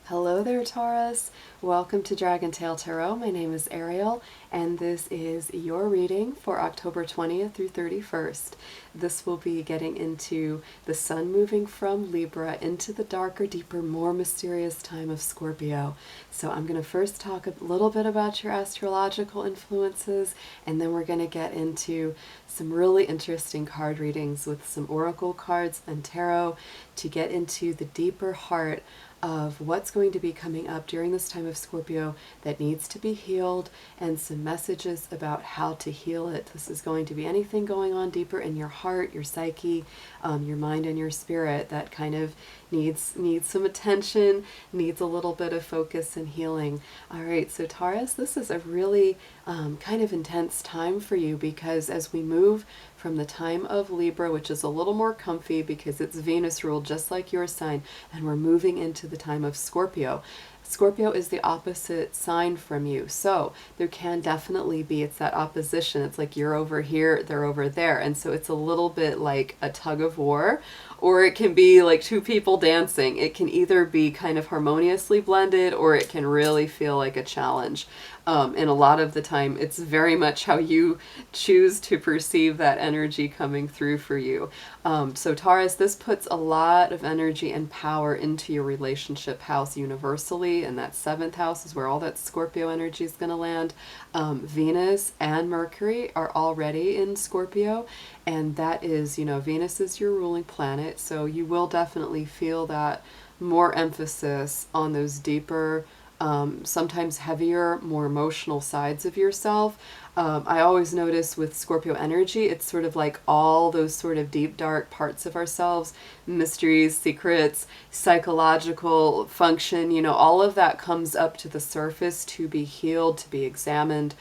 Hello there, Taurus. Welcome to Dragon Tail Tarot. My name is Ariel, and this is your reading for October 20th through 31st. This will be getting into the sun moving from Libra into the darker, deeper, more mysterious time of Scorpio. So I'm going to first talk a little bit about your astrological influences, and then we're going to get into some really interesting card readings with some oracle cards and tarot to get into the deeper heart of what's going to be coming up during this time of Scorpio that needs to be healed, and some messages about how to heal it. This is going to be anything going on deeper in your heart, your psyche, your mind, and your spirit that kind of needs some attention, needs a little bit of focus and healing. All right, so Taurus, this is a really kind of intense time for you, because as we move from the time of Libra, which is a little more comfy because it's Venus ruled just like your sign, and we're moving into the time of Scorpio. Scorpio is the opposite sign from you, so there can definitely be, it's that opposition. It's like you're over here, they're over there, and so it's a little bit like a tug of war, or it can be like two people dancing. It can either be kind of harmoniously blended, or it can really feel like a challenge. And a lot of the time, it's very much how you choose to perceive that energy coming through for you. So Taurus, this puts a lot of energy and power into your relationship house universally, and that seventh house is where all that Scorpio energy is going to land. Venus and Mercury are already in Scorpio, and that is, Venus is your ruling planet, so you will definitely feel that more emphasis on those deeper, sometimes heavier, more emotional sides of yourself. I always notice with Scorpio energy, it's sort of like all those sort of deep, dark parts of ourselves, mysteries, secrets, psychological function, all of that comes up to the surface to be healed, to be examined,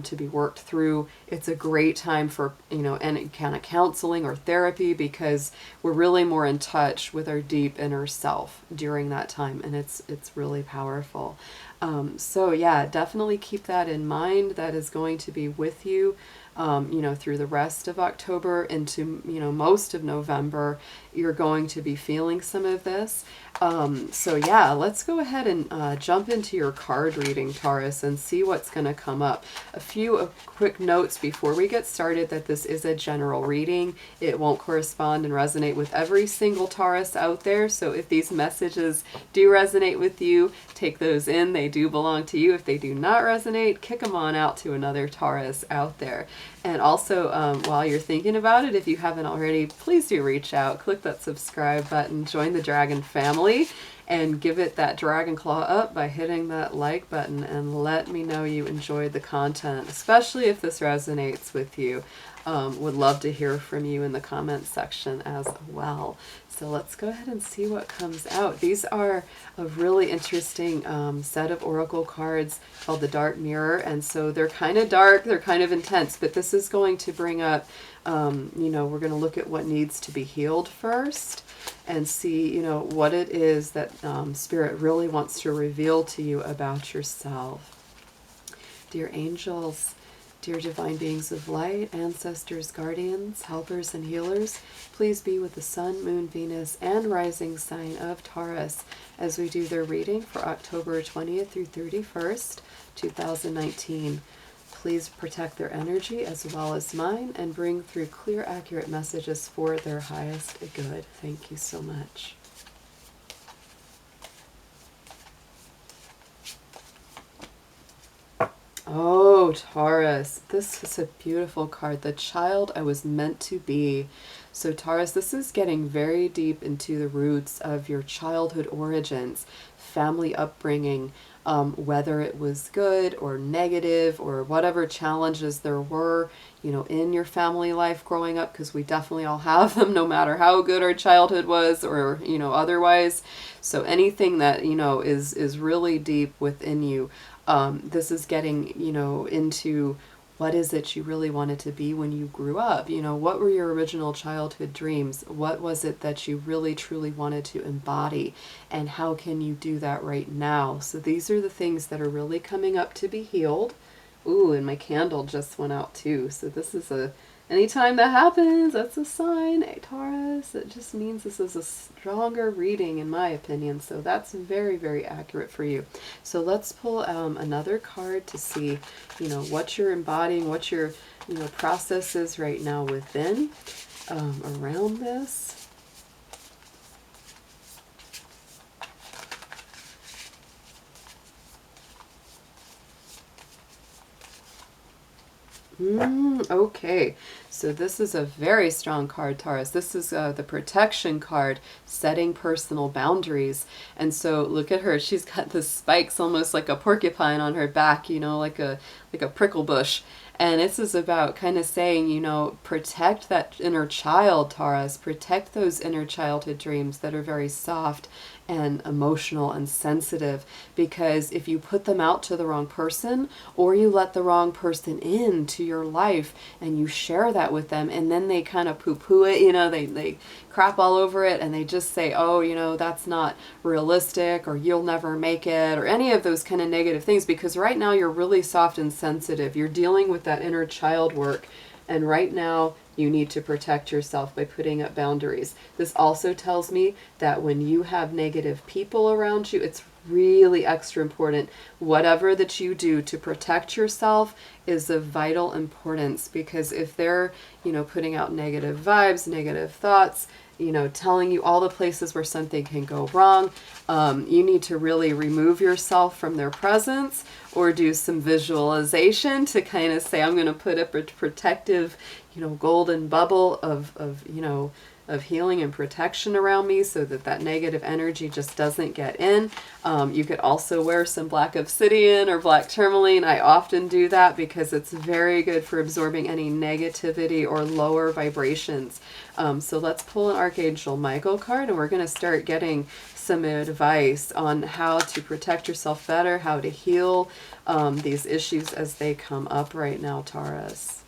to be worked through. It's a great time for, any kind of counseling or therapy, because we're really more in touch with our deep inner self during that time, and it's really powerful. So yeah, definitely keep that in mind. That is going to be with you, through the rest of October into, most of November. You're going to be feeling some of this. So yeah, let's go ahead and jump into your card reading, Taurus, and see what's going to come up. A few quick notes before we get started: that this is a general reading. It won't correspond and resonate with every single Taurus out there. So if these messages do resonate with you, take those in. They do belong to you. If they do not resonate, kick them on out to another Taurus out there. And also, while you're thinking about it, if you haven't already, please do reach out, click that subscribe button, join the Dragon family, and give it that dragon claw up by hitting that like button, and let me know you enjoyed the content, especially if this resonates with you. Would love to hear from you in the comments section as well. So let's go ahead and see what comes out. These are a really interesting set of oracle cards called the Dark Mirror, and so they're kind of dark, they're kind of intense, but this is going to bring up, we're going to look at what needs to be healed first, and see, what it is that Spirit really wants to reveal to you about yourself. Dear angels, dear divine beings of light, ancestors, guardians, helpers, and healers, please be with the Sun, Moon, Venus, and rising sign of Taurus as we do their reading for October 20th through 31st, 2019. Please protect their energy as well as mine, and bring through clear, accurate messages for their highest good. Thank you so much. Oh, Taurus, this is a beautiful card. The child I was meant to be. So Taurus, this is getting very deep into the roots of your childhood origins, family upbringing, whether it was good or negative, or whatever challenges there were, in your family life growing up, because we definitely all have them, no matter how good our childhood was, or, otherwise. So anything that, is really deep within you. This is getting, into what is it you really wanted to be when you grew up? What were your original childhood dreams? What was it that you really truly wanted to embody? And how can you do that right now? So these are the things that are really coming up to be healed. Ooh, and my candle just went out too. So this is an anytime that happens, that's a sign, Taurus. It just means this is a stronger reading, in my opinion. So that's very, very accurate for you. So let's pull another card to see, what you're embodying, what your, process is right now within, around this. Okay, so this is a very strong card, Taurus. This is the protection card, setting personal boundaries. And so look at her. She's got the spikes almost like a porcupine on her back, like a prickle bush. And this is about kind of saying, protect that inner child, Taurus. Protect those inner childhood dreams that are very soft and emotional and sensitive, because if you put them out to the wrong person, or you let the wrong person into your life and you share that with them, and then they kind of poo-poo it, they crap all over it, and they just say, oh, that's not realistic, or you'll never make it, or any of those kind of negative things, because right now you're really soft and sensitive. You're dealing with that inner child work, and right now you need to protect yourself by putting up boundaries. This also tells me that when you have negative people around you, it's really extra important. Whatever that you do to protect yourself is of vital importance, because if they're, putting out negative vibes, negative thoughts, telling you all the places where something can go wrong, you need to really remove yourself from their presence, or do some visualization to kind of say, I'm going to put up a protective, golden bubble of healing and protection around me, so that that negative energy just doesn't get in. You could also wear some black obsidian or black tourmaline. I often do that because it's very good for absorbing any negativity or lower vibrations. So let's pull an Archangel Michael card, and we're going to start getting some advice on how to protect yourself better, how to heal these issues as they come up right now, Taurus.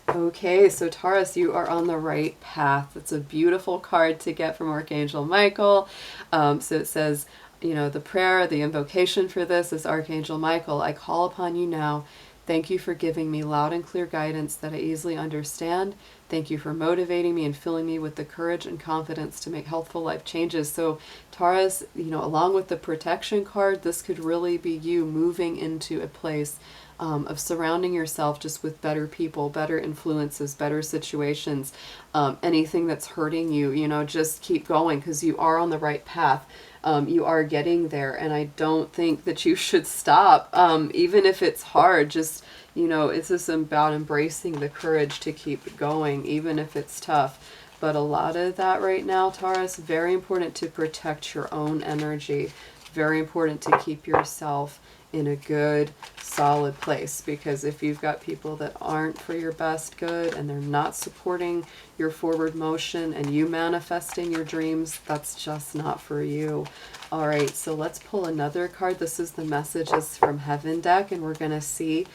Okay, so Taurus, you are on the right path. It's a beautiful card to get from Archangel Michael. So it says, the prayer, the invocation for this is Archangel Michael. I call upon you now. Thank you for giving me loud and clear guidance that I easily understand. Thank you for motivating me and filling me with the courage and confidence to make healthful life changes. So Taurus, along with the protection card, this could really be you moving into a place of surrounding yourself just with better people, better influences, better situations. Anything that's hurting you, just keep going, because you are on the right path. You are getting there, and I don't think that you should stop, even if it's hard. Just, it's just about embracing the courage to keep going, even if it's tough. But a lot of that right now, Taurus, very important to protect your own energy. Very important to keep yourself in a good, solid place, because if you've got people that aren't for your best good and they're not supporting your forward motion and you manifesting your dreams, that's just not for you. All right, so let's pull another card. This is the Messages from Heaven deck, and we're going to see,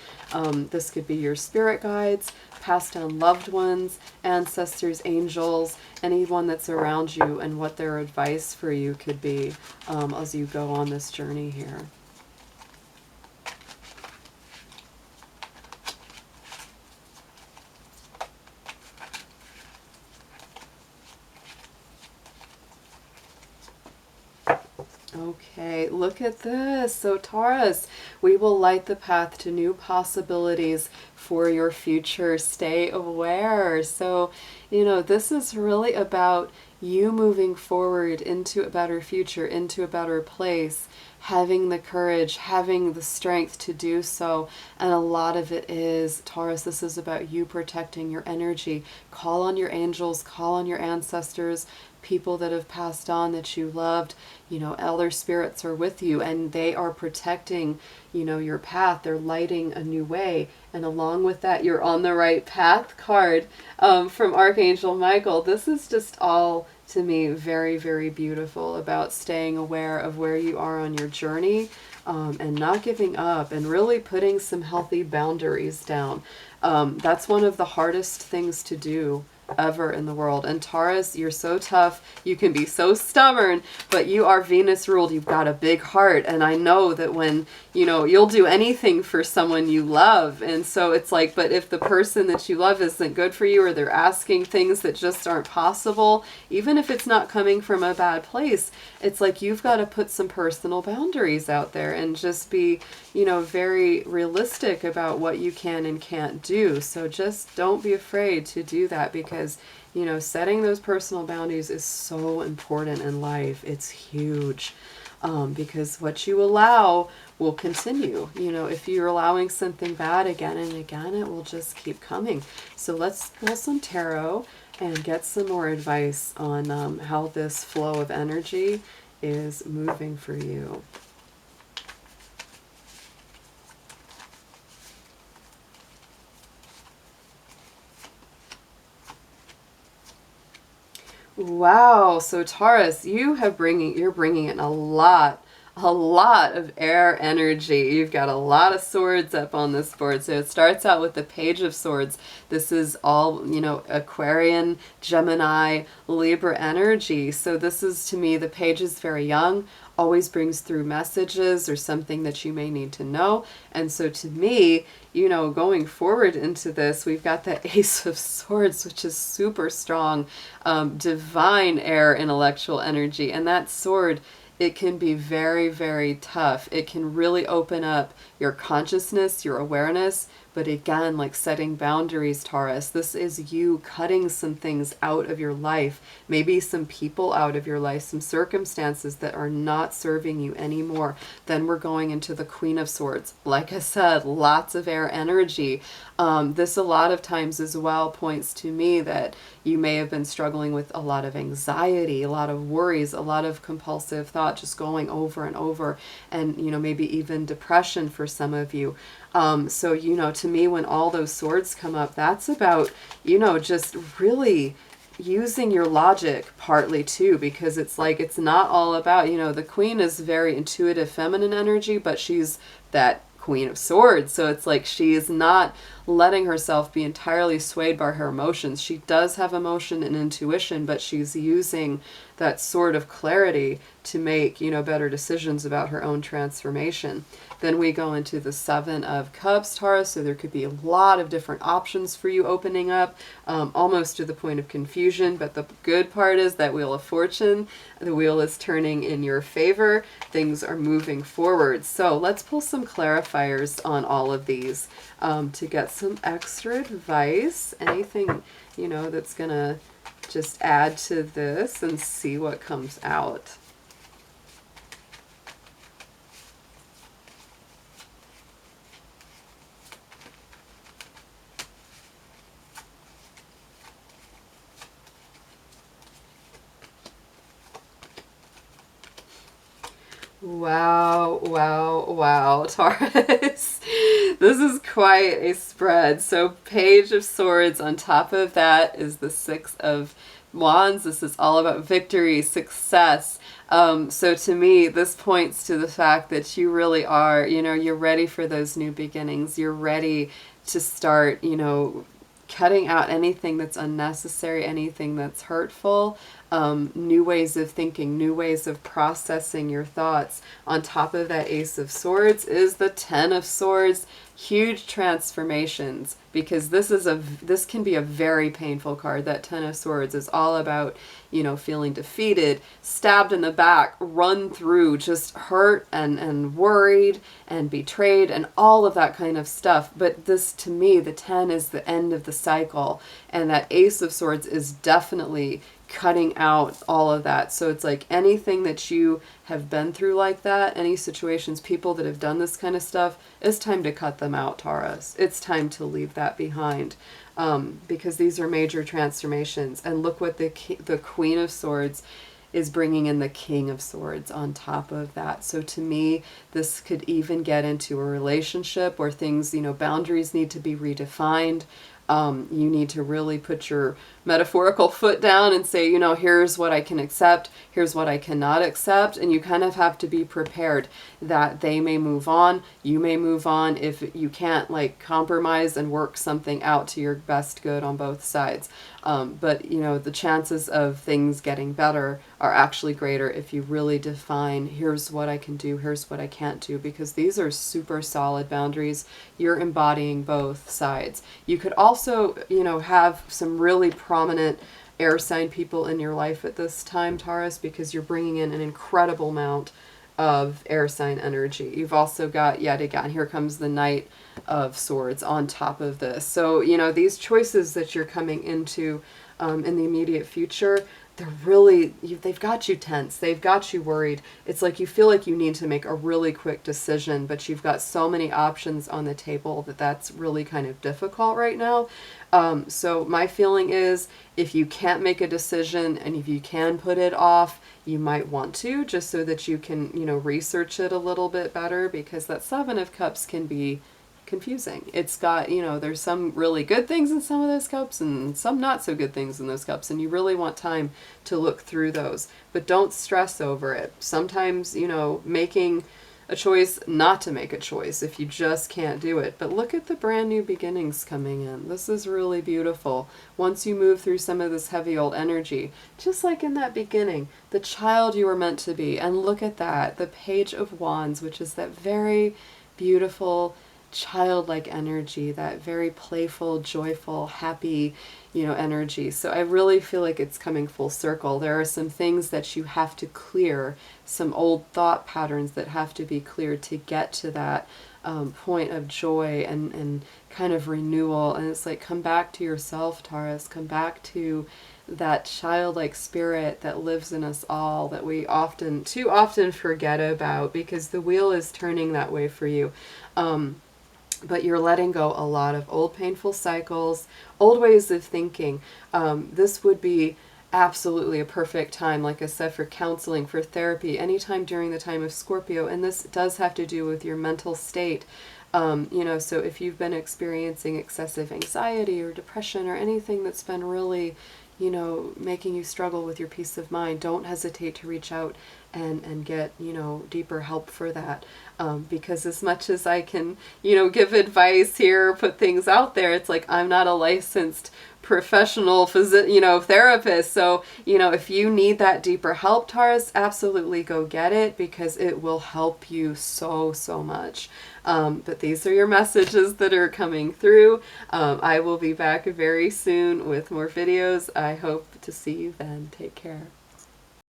this could be your spirit guides, passed down loved ones, ancestors, angels, anyone that's around you, and what their advice for you could be as you go on this journey here. Okay, look at this. So Taurus, we will light the path to new possibilities for your future. Stay aware. So, this is really about you moving forward into a better future, into a better place, having the courage, having the strength to do so. And a lot of it is, Taurus, this is about you protecting your energy. Call on your angels, call on your ancestors, people that have passed on that you loved. Elder spirits are with you, and they are protecting, your path. They're lighting a new way. And along with that, you're on the right path card from Archangel Michael. This is just all, to me, very, very beautiful about staying aware of where you are on your journey, and not giving up, and really putting some healthy boundaries down. That's one of the hardest things to do ever in the world. And Taurus, you're so tough. You can be so stubborn, but you are Venus ruled. You've got a big heart. And I know that when, you know, you'll do anything for someone you love. And so it's like, but if the person that you love isn't good for you, or they're asking things that just aren't possible, even if it's not coming from a bad place, it's like you've got to put some personal boundaries out there and just be, you know, very realistic about what you can and can't do. So just don't be afraid to do that, because, you know, setting those personal boundaries is so important in life. It's huge, because what you allow will continue. You know, if you're allowing something bad again and again, it will just keep coming. So let's pull some tarot and get some more advice on how this flow of energy is moving for you. Wow, so Taurus, you're bringing in a lot of air energy. You've got a lot of swords up on this board. So it starts out with the Page of Swords. This is all, you know, Aquarian, Gemini, Libra energy. So this is, to me, the Page is very young, always brings through messages or something that you may need to know. And so to me, you know, going forward into this, we've got the Ace of Swords, which is super strong, divine air intellectual energy. And that sword, it can be very, very tough. It can really open up your consciousness, your awareness. But again, like setting boundaries, Taurus, this is you cutting some things out of your life, maybe some people out of your life, some circumstances that are not serving you anymore. Then we're going into the Queen of Swords. Like I said, lots of air energy. This a lot of times as well points to me that you may have been struggling with a lot of anxiety, a lot of worries, a lot of compulsive thought just going over and over, and, you know, maybe even depression for some of you. So, you know, to me, when all those swords come up, that's about, you know, just really using your logic partly too, because it's like, it's not all about, you know, the Queen is very intuitive feminine energy, but she's that Queen of Swords. So it's like she is not letting herself be entirely swayed by her emotions. She does have emotion and intuition, but she's using that sword of clarity to make, you know, better decisions about her own transformation. Then we go into the Seven of Cups, Taurus, so there could be a lot of different options for you opening up, almost to the point of confusion, but the good part is that Wheel of Fortune, the wheel is turning in your favor, things are moving forward. So let's pull some clarifiers on all of these to get some extra advice, anything, you know, that's gonna just add to this, and see what comes out. Wow, wow, wow, Taurus. This is quite a spread. So Page of Swords, on top of that is the Six of Wands. This is all about victory, success. So to me, this points to the fact that you really are, you know, you're ready for those new beginnings. You're ready to start, you know, cutting out anything that's unnecessary, anything that's hurtful, new ways of thinking, new ways of processing your thoughts. On top of that Ace of Swords is the Ten of Swords, huge transformations, because this can be a very painful card. That Ten of Swords is all about, you know, feeling defeated, stabbed in the back, run through, just hurt and worried and betrayed and all of that kind of stuff. But this, to me, the 10 is the end of the cycle, and that Ace of Swords is definitely cutting out all of that. So it's like anything that you have been through like that, any situations, people that have done this kind of stuff, it's time to cut them out, Taurus. It's time to leave that behind, because these are major transformations. And look what the Queen of Swords is bringing in the King of Swords on top of that. So to me, this could even get into a relationship where things, you know, boundaries need to be redefined. You need to really put your metaphorical foot down and say, you know, here's what I can accept, here's what I cannot accept, and you kind of have to be prepared that they may move on, you may move on if you can't like compromise and work something out to your best good on both sides. But you know, the chances of things getting better are actually greater if you really define, here's what I can do, here's what I can't do, because these are super solid boundaries. You're embodying both sides. You could also, you know, have some really prominent air sign people in your life at this time, Taurus, because you're bringing in an incredible amount of air sign energy. You've also got, yet again, here comes the Knight of Swords on top of this. So, you know, these choices that you're coming into in the immediate future, they're really, they've got you tense. They've got you worried. It's like you feel like you need to make a really quick decision, but you've got so many options on the table that that's really kind of difficult right now. So my feeling is if you can't make a decision and if you can put it off, you might want to, just so that you can, you know, research it a little bit better, because that Seven of Cups can be confusing. It's got, you know, there's some really good things in some of those cups and some not so good things in those cups, and you really want time to look through those. But don't stress over it. Sometimes, you know, making a choice not to make a choice if you just can't do it. But look at the brand new beginnings coming in. This is really beautiful. Once you move through some of this heavy old energy, just like in that beginning, the child you were meant to be. And look at that, the Page of Wands, which is that very beautiful childlike energy, that very playful, joyful, happy, you know, energy. So I really feel like it's coming full circle. There are some things that you have to clear, some old thought patterns that have to be cleared to get to that point of joy and kind of renewal. And it's like, come back to yourself, Taurus. Come back to that childlike spirit that lives in us all, that we often, too often forget about, because the wheel is turning that way for you. But you're letting go a lot of old painful cycles, old ways of thinking. This would be absolutely a perfect time, like I said, for counseling, for therapy, anytime during the time of Scorpio. And this does have to do with your mental state. You know, so if you've been experiencing excessive anxiety or depression or anything that's been really, you know, making you struggle with your peace of mind, don't hesitate to reach out and get, you know, deeper help for that. Because as much as I can, you know, give advice here, put things out there, it's like I'm not a licensed professional therapist. So, you know, if you need that deeper help, Taurus, absolutely go get it, because it will help you so, so much. But these are your messages that are coming through. I will be back very soon with more videos. I hope to see you then. Take care.